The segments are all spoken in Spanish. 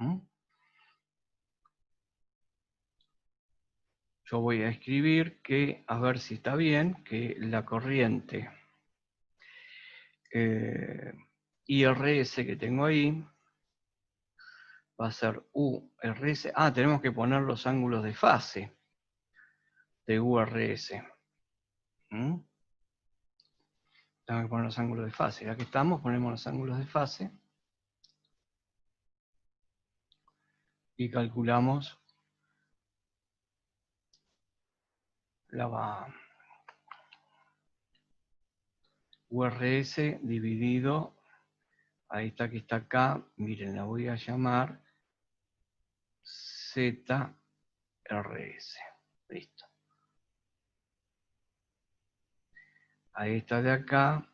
¿Mm? Yo voy a escribir que, a ver si está bien, que la corriente IRS que tengo ahí va a ser URS. Ah, tenemos que poner los ángulos de fase de URS. ¿Mm? Tengo que poner los ángulos de fase. Ya que estamos, ponemos los ángulos de fase y calculamos la URS dividido, ahí está que está acá, miren, la voy a llamar ZRS. Listo. Ahí está de acá,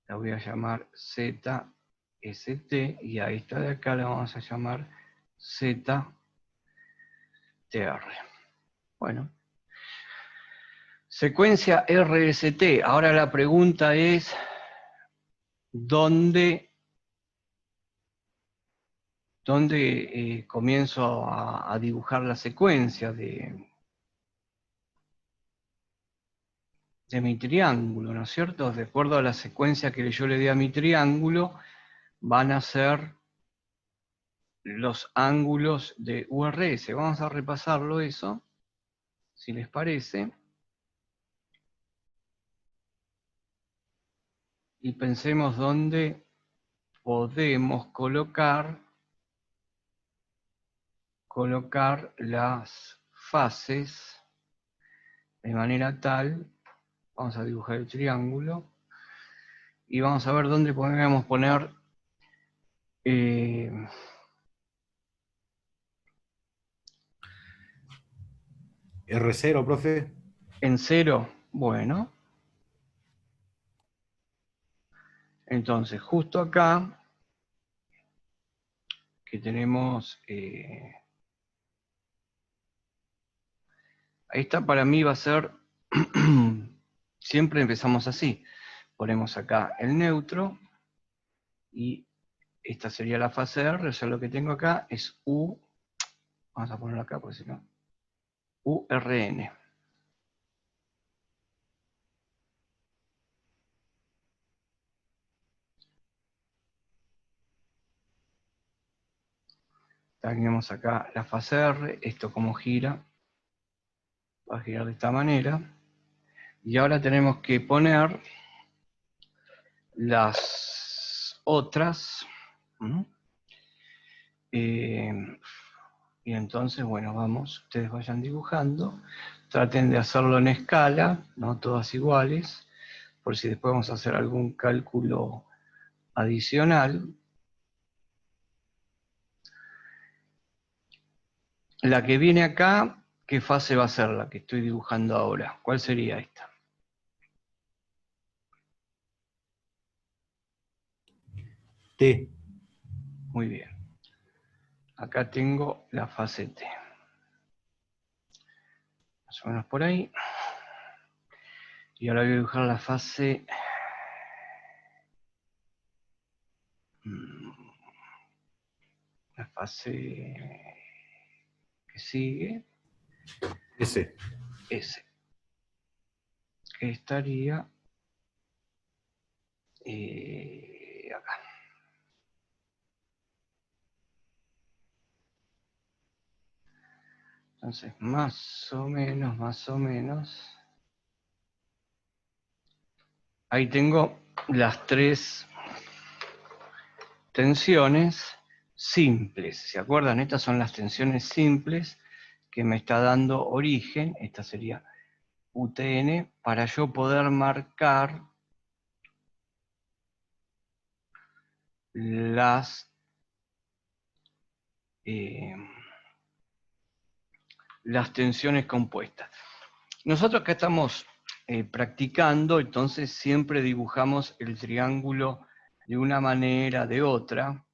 la voy a llamar ZST, y a esta de acá la vamos a llamar ZTR. Bueno. Secuencia RST. Ahora la pregunta es, ¿dónde comienzo a dibujar la secuencia de mi triángulo, ¿no es cierto? De acuerdo a la secuencia que yo le dé a mi triángulo, van a ser los ángulos de URS. Vamos a repasarlo eso, si les parece. Y pensemos dónde podemos colocar las fases de manera tal. Vamos a dibujar el triángulo y vamos a ver dónde podríamos poner R0, profe. en 0. Bueno, entonces justo acá que tenemos, esta para mí va a ser, siempre empezamos así, ponemos acá el neutro y esta sería la fase R, o sea, lo que tengo acá es U, vamos a ponerlo acá porque si no, URN. Tenemos acá la fase R, esto como gira, va a girar de esta manera, y ahora tenemos que poner las otras, y entonces, bueno, vamos, ustedes vayan dibujando, traten de hacerlo en escala, no todas iguales, por si después vamos a hacer algún cálculo adicional. La que viene acá, ¿qué fase va a ser la que estoy dibujando ahora? ¿Cuál sería esta? T. Muy bien. Acá tengo la fase T. Más o menos por ahí. Y ahora voy a dibujar la fase... La fase que sigue. S. S. Que estaría acá. Entonces, más o menos. Ahí tengo las tres tensiones simples. ¿Se acuerdan? Estas son las tensiones simples que me está dando origen. Esta sería UTN, para yo poder marcar las tensiones compuestas. Nosotros acá estamos practicando, entonces siempre dibujamos el triángulo de una manera, de otra.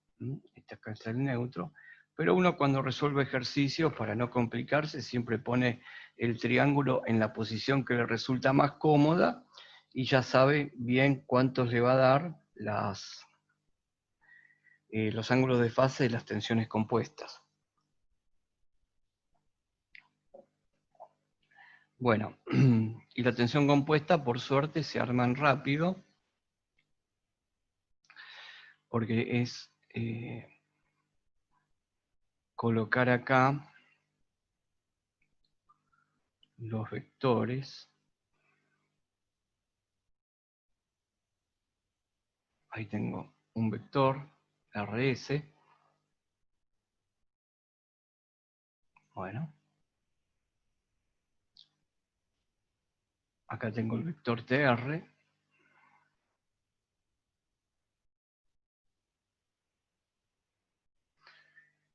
Este acá es el neutro. Pero uno cuando resuelve ejercicios, para no complicarse, siempre pone el triángulo en la posición que le resulta más cómoda y ya sabe bien cuántos le va a dar los ángulos de fase de las tensiones compuestas. Bueno, y la tensión compuesta, por suerte, se arman rápido, porque es colocar acá los vectores. Ahí tengo un vector, RS. Bueno. Acá tengo el vector TR.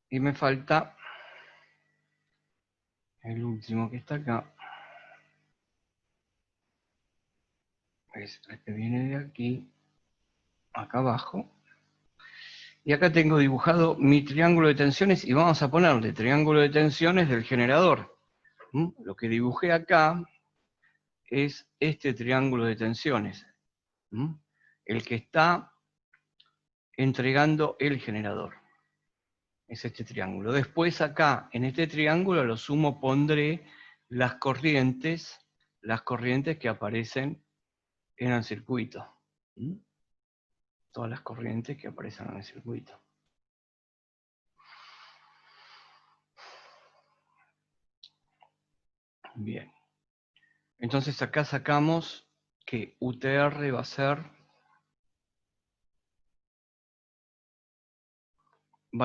Y me falta el último que está acá. Es el que viene de aquí, acá abajo. Y acá tengo dibujado mi triángulo de tensiones y vamos a ponerle triángulo de tensiones del generador. Lo que dibujé acá es este triángulo de tensiones. El que está entregando el generador. Es este triángulo. Después acá, en este triángulo, a lo sumo pondré las corrientes que aparecen en el circuito. Todas las corrientes que aparecen en el circuito. Bien. Entonces acá sacamos que UTR va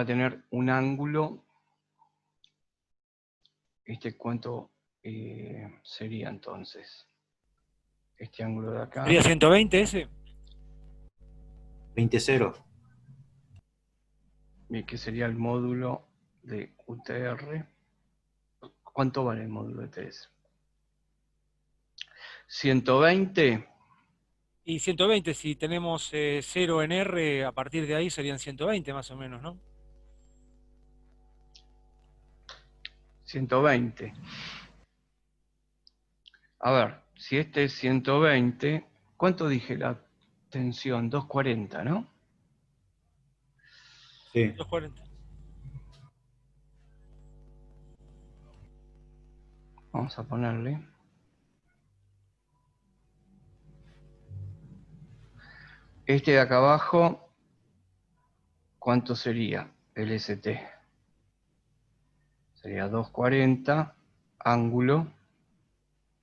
a tener un ángulo. ¿Cuánto sería entonces? Este ángulo de acá. ¿Sería 120 ese? 20-0. Bien, que sería el módulo de UTR. ¿Cuánto vale el módulo de TS? 120. Y 120, si tenemos 0 en R, a partir de ahí serían 120 más o menos, ¿no? 120. A ver, si este es 120, ¿cuánto dije la tensión? 240, ¿no? Sí. 240. Vamos a ponerle. Este de acá abajo, ¿cuánto sería el ST? Sería 240, ángulo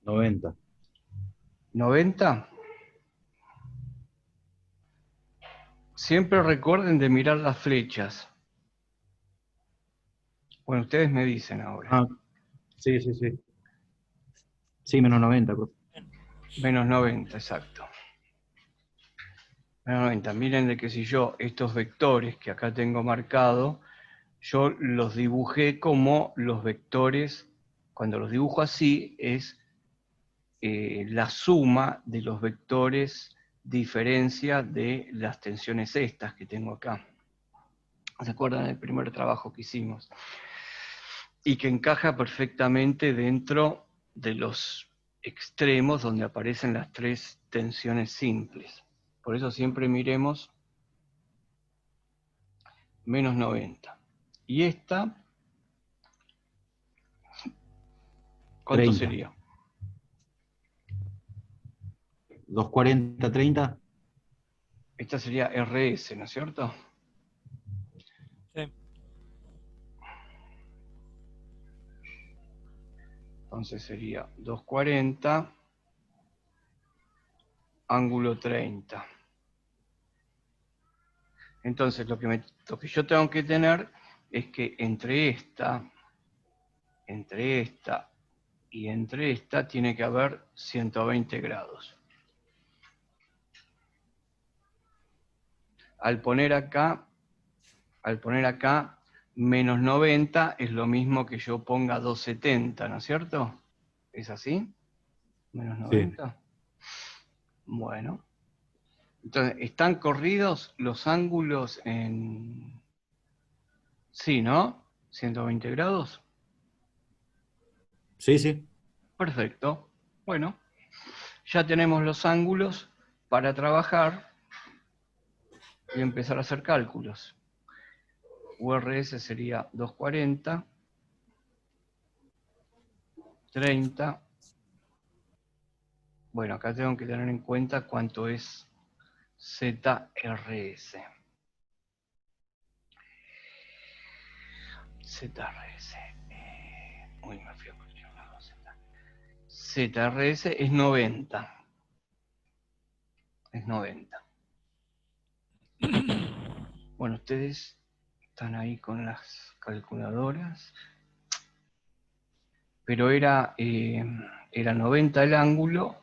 90. 90. Siempre recuerden de mirar las flechas. Bueno, ustedes me dicen ahora. Ah, sí, sí, sí. Sí, menos 90, profe. Menos 90, exacto. Menos 90. Miren de que si yo estos vectores que acá tengo marcado, yo los dibujé como los vectores. Cuando los dibujo así es la suma de los vectores diferencia de las tensiones estas que tengo acá. ¿Se acuerdan del primer trabajo que hicimos? Y que encaja perfectamente dentro de los extremos donde aparecen las tres tensiones simples. Por eso siempre miremos menos 90. Y esta, ¿cuánto 30. sería? 240, 30. Esta sería RS, ¿no es cierto? Sí. Entonces sería 240, ángulo 30. Entonces lo que yo tengo que tener es que entre esta y entre esta tiene que haber 120 grados. Al poner acá menos 90 es lo mismo que yo ponga 270, ¿no es cierto? ¿Es así? Menos Sí. 90. Bueno. Entonces, ¿están corridos los ángulos en... Sí, ¿no? 120 grados. Sí, sí. Perfecto. Bueno, ya tenemos los ángulos para trabajar y empezar a hacer cálculos. URS sería 240, 30. Bueno, acá tengo que tener en cuenta cuánto es ZRS. ZRS. Uy, me fui a cualquier lado. ZRS es 90. Es 90. Bueno, ustedes están ahí con las calculadoras. Pero era 90 el ángulo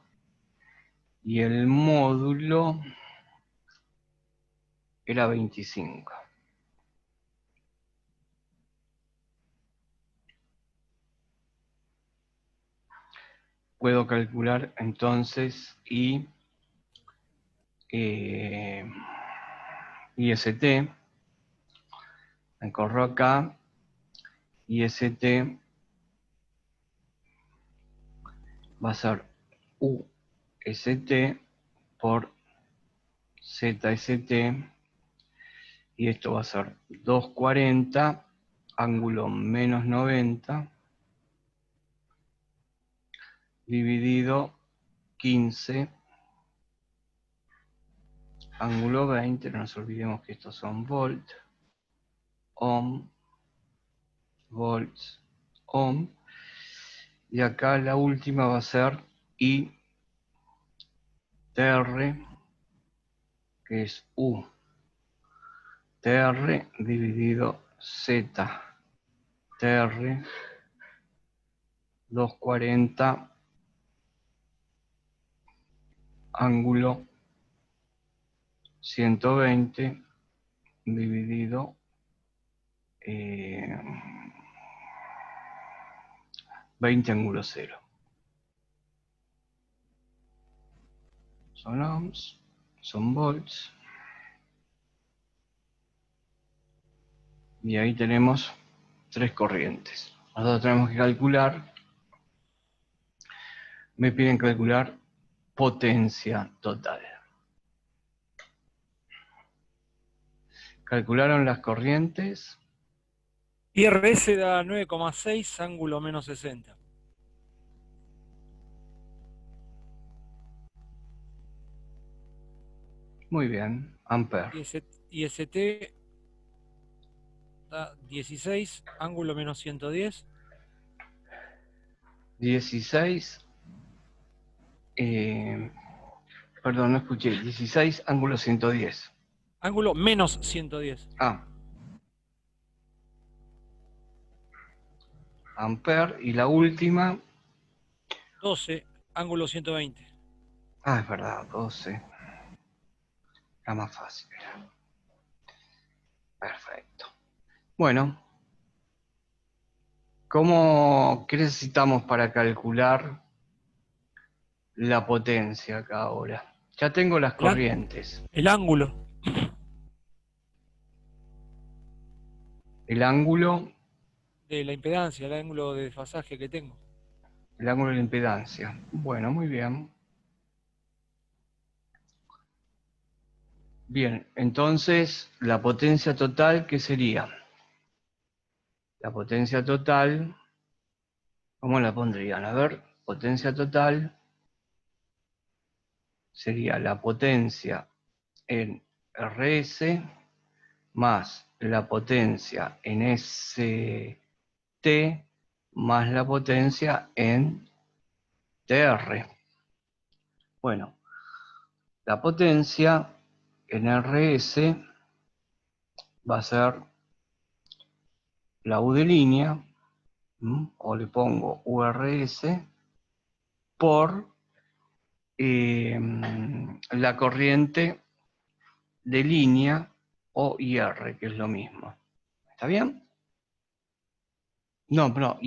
y el módulo era 25. Puedo calcular entonces IST. Me corro acá. IST va a ser UST por ZST. Y esto va a ser 240, ángulo menos 90, dividido 15, ángulo 20, no nos olvidemos que estos son volt, ohm, volts, ohm, y acá la última va a ser I TR, que es U TR dividido Z TR, 240, ángulo 120 dividido 20 ángulo 0. Son ohms, son volts. Y ahí tenemos 3 corrientes. Nosotros tenemos que calcular, me piden calcular potencia total. ¿Calcularon las corrientes? IRS da 9,6, ángulo menos 60. Muy bien, ampere. IST da 16, ángulo menos 110. 16, perdón, no escuché, 16 ángulo 110. Ángulo menos 110. Ampere, y la última, 12, ángulo 120. es verdad, 12. Era más fácil. Perfecto. Bueno, ¿qué necesitamos para calcular la potencia acá ahora? Ya tengo las corrientes. El ángulo. El ángulo. De la impedancia, el ángulo de desfasaje que tengo. El ángulo de la impedancia. Bueno, muy bien. Bien, entonces, la potencia total, ¿qué sería? La potencia total, ¿cómo la pondrían? A ver, potencia total sería la potencia en RS más la potencia en ST más la potencia en TR. Bueno, la potencia en RS va a ser la U de línea, o le pongo URS, por la corriente de línea o IR, que es lo mismo. ¿Está bien? No, perdón,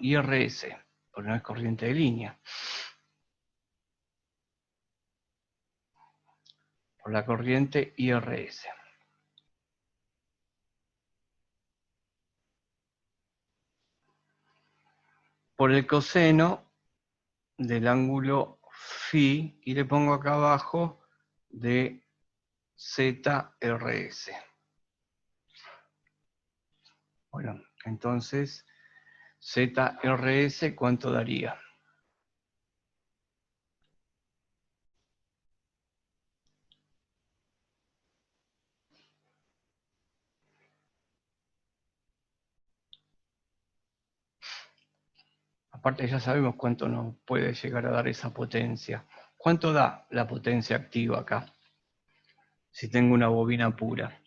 IRS, porque no es corriente de línea. Por la corriente IRS. Por el coseno del ángulo phi, y le pongo acá abajo de ZRS. Bueno, entonces, ZRS, ¿cuánto daría? Aparte ya sabemos cuánto nos puede llegar a dar esa potencia. ¿Cuánto da la potencia activa acá? Si tengo una bobina pura.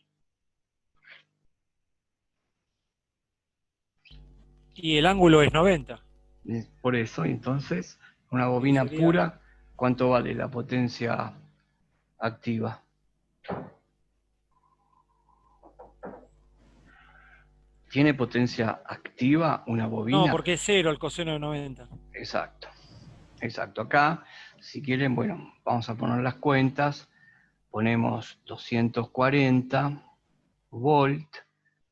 Y el ángulo es 90. Por eso, entonces, una Y bobina sería pura, ¿cuánto vale la potencia activa? ¿Tiene potencia activa una No, bobina? porque es 0 el coseno de 90. Exacto, exacto. Acá, si quieren, bueno, vamos a poner las cuentas. Ponemos 240 volt.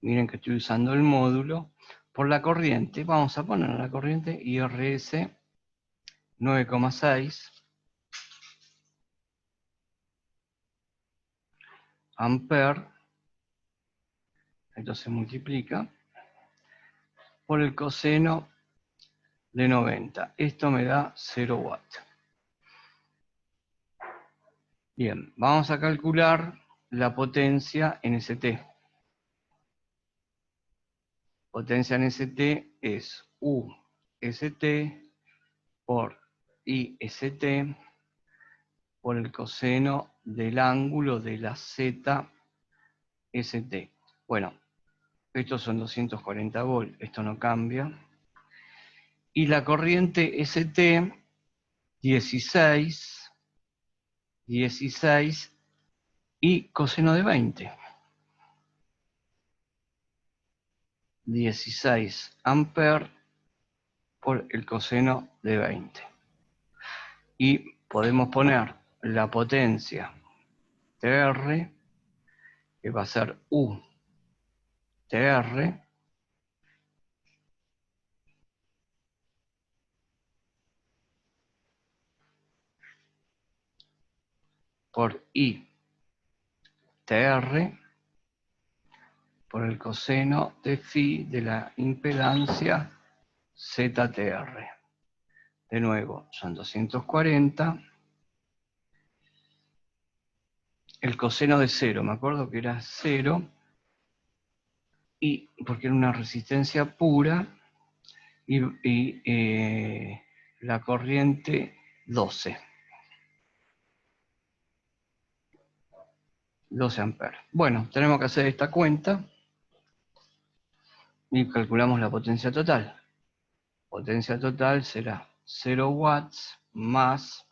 Miren que estoy usando el módulo. Por la corriente, vamos a poner la corriente IRS 9,6 amper. Esto se multiplica por el coseno de 90. Esto me da 0 watts. Bien, vamos a calcular la potencia en ST. Potencia en ST es UST por IST por el coseno del ángulo de la ZST. Bueno, estos son 240 volts, esto no cambia. Y la corriente ST, 16 y coseno de 20. 16 amperes por el coseno de 20. Y podemos poner la potencia TR, que va a ser U TR, por I TR, por el coseno de phi de la impedancia ZTR. De nuevo, son 240. El coseno de 0, me acuerdo que era 0, y porque era una resistencia pura, y la corriente 12. 12 amperes. Bueno, tenemos que hacer esta cuenta y calculamos la potencia total. Potencia total será 0 watts más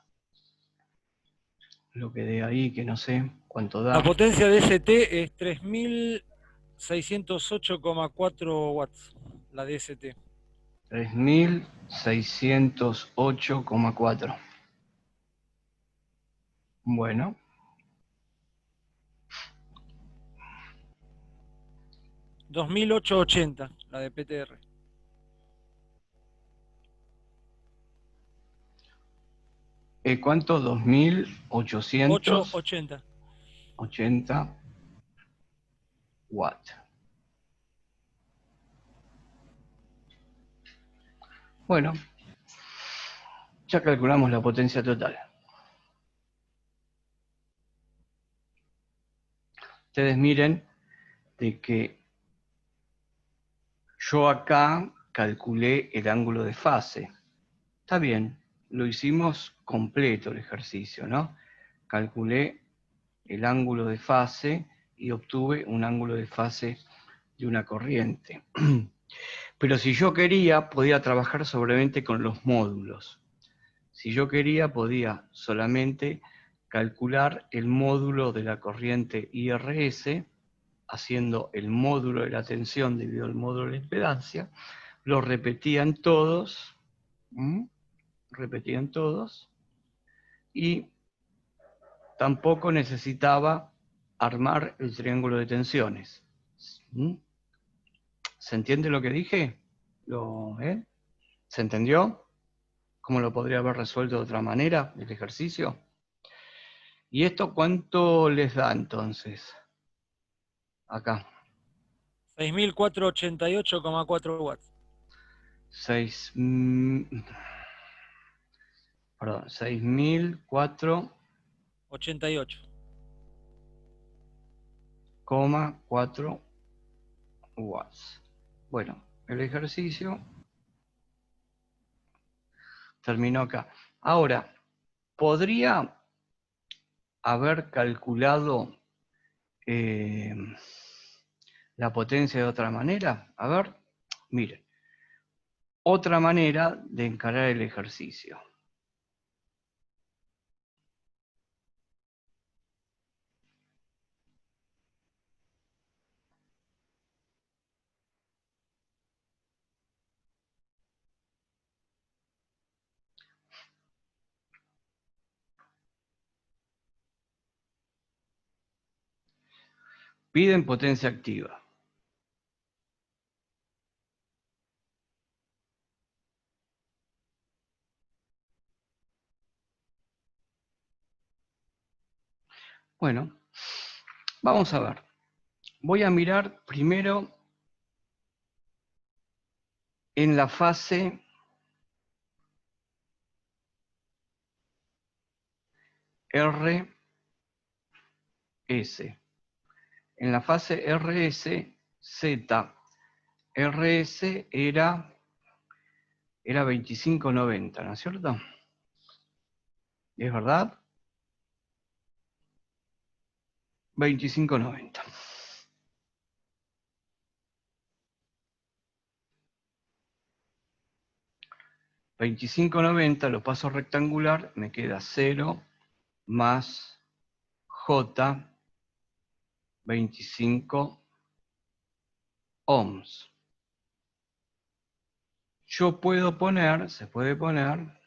lo que dé ahí, que no sé cuánto da. La potencia de ST es 3608,4 watts. La de ST. 3608,4. Bueno. $2.880, la de PTR. ¿Cuánto? 2880 880. watts. Bueno, ya calculamos la potencia total. Ustedes miren de que yo acá calculé el ángulo de fase. Está bien, lo hicimos completo el ejercicio, ¿no? Calculé el ángulo de fase y obtuve un ángulo de fase de una corriente. Pero si yo quería, podía trabajar solamente con los módulos. Si yo quería, podía solamente calcular el módulo de la corriente IRS, haciendo el módulo de la tensión dividido el módulo de la impedancia, lo repetían todos, y tampoco necesitaba armar el triángulo de tensiones. ¿Se entiende lo que dije? ¿Se entendió? ¿Cómo lo podría haber resuelto de otra manera el ejercicio? ¿Y esto cuánto les da entonces? Acá. 6.488,4 watts. 6.088,4 watts. Bueno, el ejercicio terminó acá. Ahora, ¿podría haber calculado la potencia de otra manera? A ver, miren. Otra manera de encarar el ejercicio. Piden potencia activa. Bueno, vamos a ver. Voy a mirar primero en la fase RS. En la fase RS, Z, RS era 2590, ¿no es cierto? ¿Es verdad? 2590. $25.90 lo paso rectangular, me queda 0 más J 25 ohms. Yo puedo poner, se puede poner,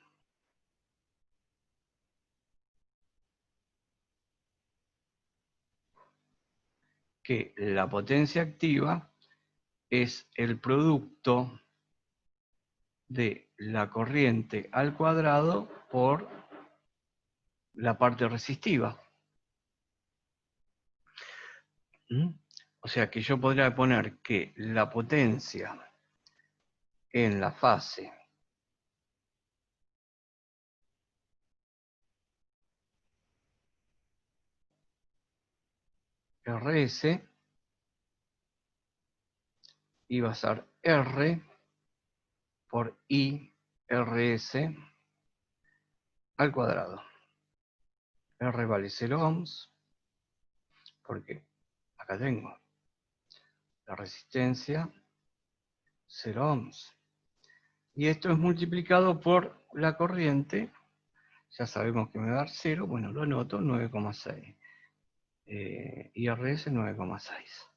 que la potencia activa es el producto de la corriente al cuadrado por la parte resistiva. O sea que yo podría poner que la potencia en la fase RS iba a ser R por I RS al cuadrado. R vale 0 ohms, porque acá tengo la resistencia 0 ohms. Y esto es multiplicado por la corriente, ya sabemos que me va a dar 0, bueno, lo anoto, 9,6. IRS 9,6.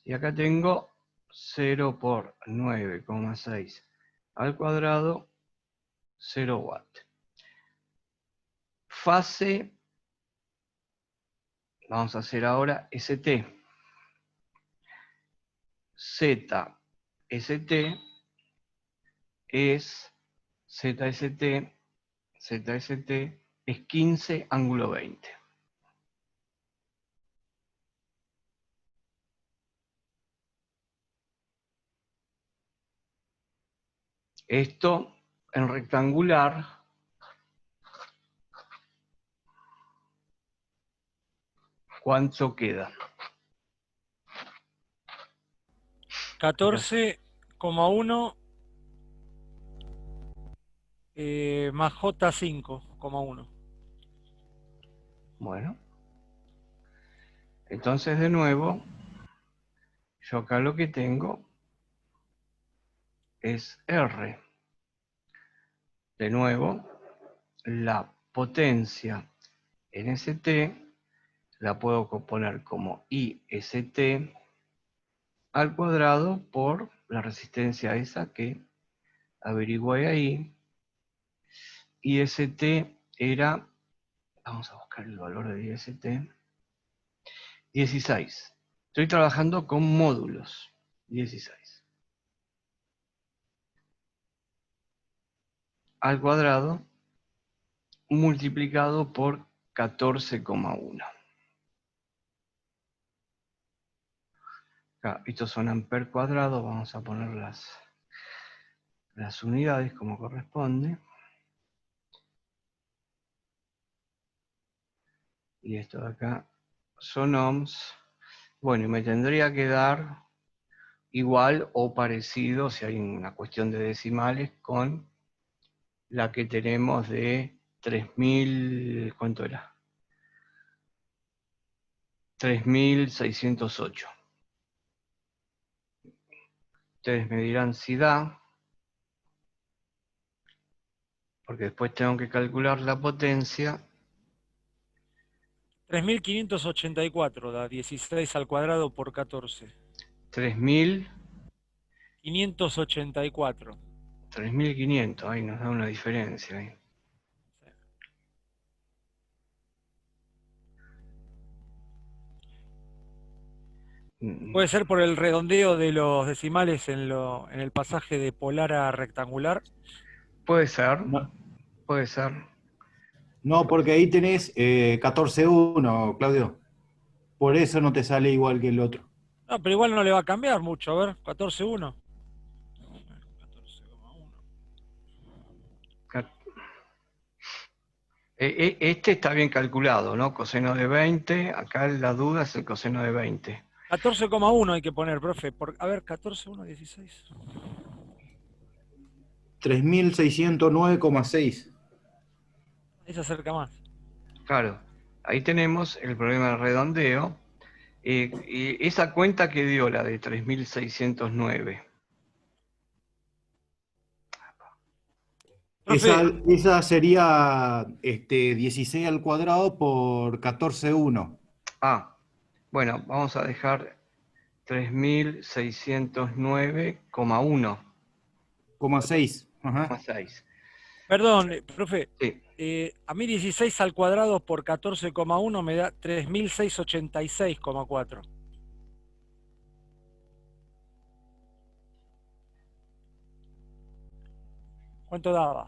Y acá tengo 0 por 9,6 al cuadrado, 0 watt. Fase, vamos a hacer ahora ST. ZST es ZST es 15 ángulo 20. Esto en rectangular ¿cuánto queda? 14,1 más J 5,1. Bueno, entonces de nuevo, yo acá lo que tengo es R. De nuevo, la potencia en ST la puedo poner como IST al cuadrado por la resistencia esa que averigüé ahí. IST era, vamos a buscar el valor de IST, 16. Estoy trabajando con módulos, 16. Al cuadrado multiplicado por 14,1. Acá, estos son amperes cuadrados, vamos a poner las unidades como corresponde. Y esto de acá son ohms. Bueno, y me tendría que dar igual o parecido, si hay una cuestión de decimales, con la que tenemos de 3000, ¿cuánto era? 3608. Ustedes me dirán si da, porque después tengo que calcular la potencia. 3584 da 16 al cuadrado por 14. 3000, 584. 3500, ahí nos da una diferencia. Ahí. Puede ser por el redondeo de los decimales en el pasaje de polar a rectangular. Puede ser, No, puede ser. no, porque ahí tenés 14.1, Claudio. Por eso no te sale igual que el otro. No, pero igual no le va a cambiar mucho. A ver, 14,1. 14,1. Este está bien calculado, ¿no? Coseno de 20, acá la duda es el coseno de 20. 14,1 hay que poner, profe. A ver, 14,1, 16. 3609,6. Ahí se acerca más. Claro, ahí tenemos el problema del redondeo. Y esa cuenta que dio la de 3609. Profe, Esa sería 16 al cuadrado por 14.1. Ah, bueno, vamos a dejar 3609,1. 6. Ajá. 6. perdón, profe. Sí, A mí 16 al cuadrado por 14,1 me da 3686,4. ¿Cuánto daba?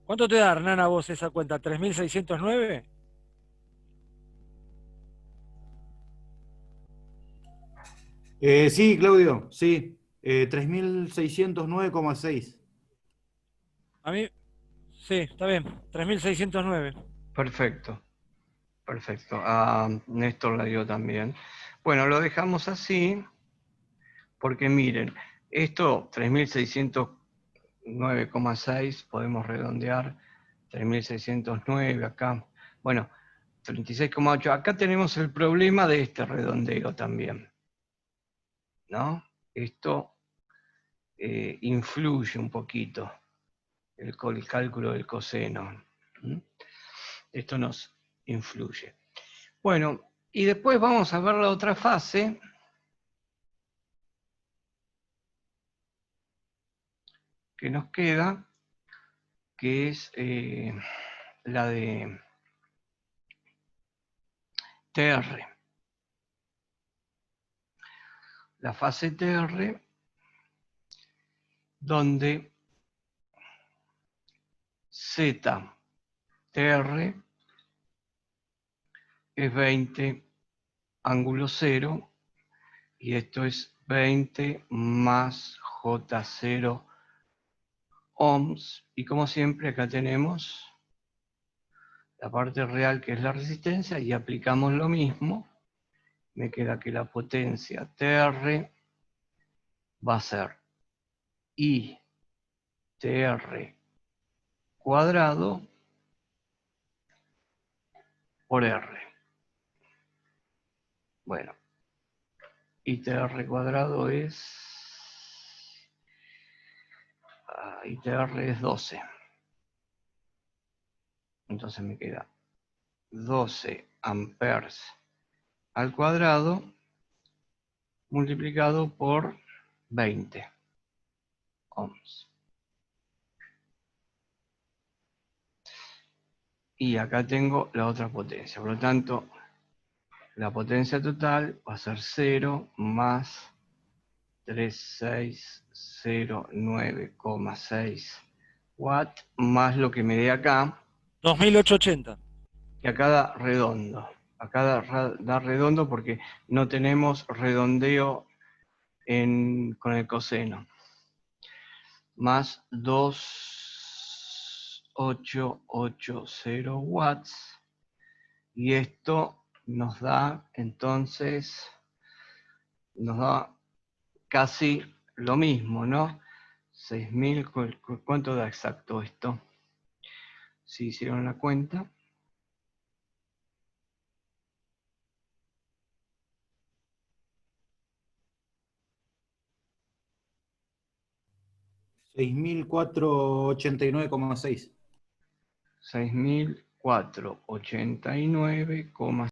¿Cuánto te da, Hernán, a vos esa cuenta? ¿3609? Sí, Claudio, sí. 3609,6. A mí, sí, está bien. 3609. perfecto. Perfecto. A Néstor la dio también. Bueno, lo dejamos así, porque miren, esto 3609,6, podemos redondear 3609 acá. Bueno, 36,8. Acá tenemos el problema de este redondeo también, ¿no? Esto influye un poquito el cálculo del coseno. ¿Mm? Esto nos influye. Bueno, y después vamos a ver la otra fase, que nos queda, que es la de TR. La fase TR, donde Z TR es 20 ángulo 0, y esto es 20 más J0 ohms, y como siempre acá tenemos la parte real, que es la resistencia, y aplicamos lo mismo. Me queda que la potencia TR va a ser I TR cuadrado por R. Bueno, ITR cuadrado ITR es 12. Entonces me queda 12 amperes al cuadrado multiplicado por 20 ohms. Y acá tengo la otra potencia. Por lo tanto, la potencia total va a ser 0 más 3609,6 watts más lo que me dé acá, 2880. y acá da redondo. Acá da redondo porque no tenemos redondeo con el coseno. Más 2880 watts. Y esto nos da, entonces, nos da casi lo mismo, ¿no? 6000, ¿cuánto da exacto esto? Si hicieron la cuenta. $6.489,6. 6.489,6.